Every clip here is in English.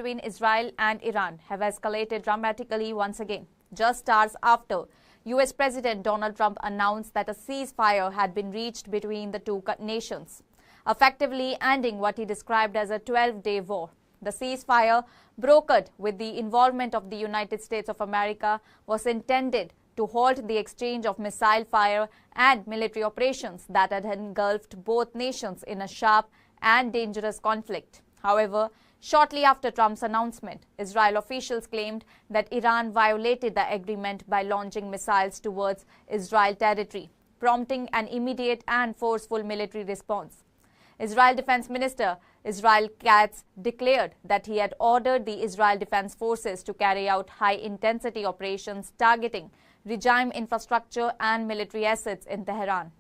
between Israel and Iran have escalated dramatically once again, just hours after US President Donald Trump announced that a ceasefire had been reached between the two nations, effectively ending what he described as a 12-day war. The ceasefire, brokered with the involvement of the United States of America, was intended to halt the exchange of missile fire and military operations that had engulfed both nations in a sharp and dangerous conflict. However, shortly after Trump's announcement, Israel officials claimed that Iran violated the agreement by launching missiles towards Israel territory, prompting an immediate and forceful military response. Israel Defense Minister Israel Katz declared that he had ordered the Israel Defense Forces to carry out high-intensity operations targeting regime infrastructure and military assets in Tehran.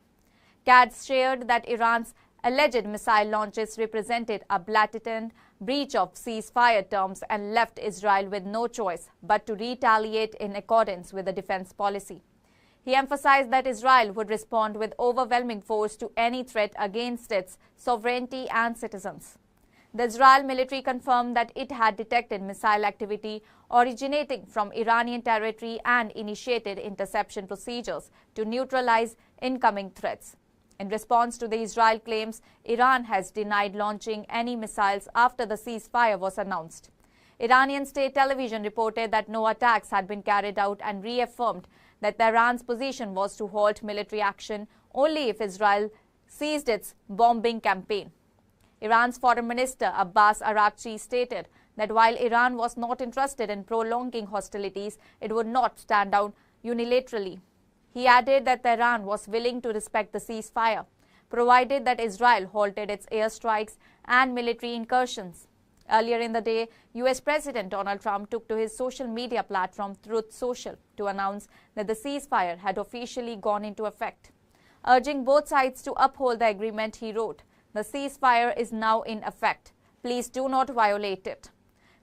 Katz shared that Iran's alleged missile launches represented a blatant breach of ceasefire terms and left Israel with no choice but to retaliate in accordance with the defense policy. He emphasized that Israel would respond with overwhelming force to any threat against its sovereignty and citizens. The Israel military confirmed that it had detected missile activity originating from Iranian territory and initiated interception procedures to neutralize incoming threats. In response to the Israel claims, Iran has denied launching any missiles after the ceasefire was announced. Iranian state television reported that no attacks had been carried out and reaffirmed that Tehran's position was to halt military action only if Israel ceased its bombing campaign. Iran's Foreign Minister Abbas Araghchi stated that while Iran was not interested in prolonging hostilities, it would not stand down unilaterally. He added that Tehran was willing to respect the ceasefire, provided that Israel halted its airstrikes and military incursions. Earlier in the day, US President Donald Trump took to his social media platform Truth Social to announce that the ceasefire had officially gone into effect. Urging both sides to uphold the agreement, he wrote, "The ceasefire is now in effect. Please do not violate it."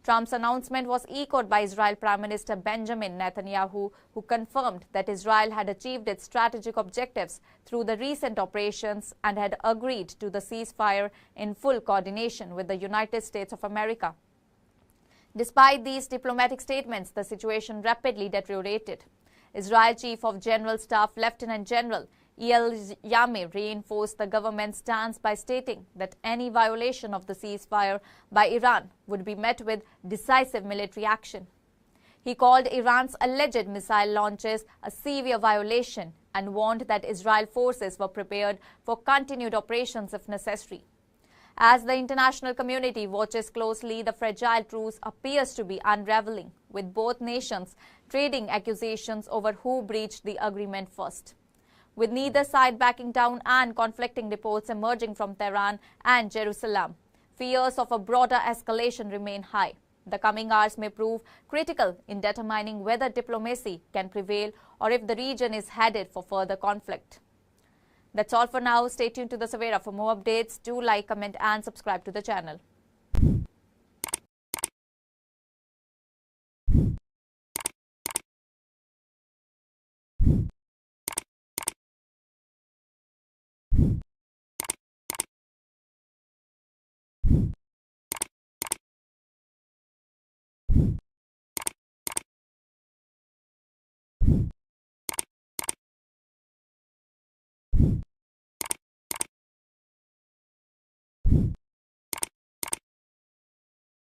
Trump's announcement was echoed by Israel Prime Minister Benjamin Netanyahu, who confirmed that Israel had achieved its strategic objectives through the recent operations and had agreed to the ceasefire in full coordination with the United States of America. Despite these diplomatic statements, the situation rapidly deteriorated. Israel Chief of General Staff Lieutenant General Eyal Yamir reinforced the government's stance by stating that any violation of the ceasefire by Iran would be met with decisive military action. He called Iran's alleged missile launches a severe violation and warned that Israel forces were prepared for continued operations if necessary. As the international community watches closely, the fragile truce appears to be unraveling, with both nations trading accusations over who breached the agreement first. With neither side backing down and conflicting reports emerging from Tehran and Jerusalem, fears of a broader escalation remain high. The coming hours may prove critical in determining whether diplomacy can prevail or if the region is headed for further conflict. That's all for now. Stay tuned to the Ceasefire for more updates. Do like, comment and subscribe to the channel.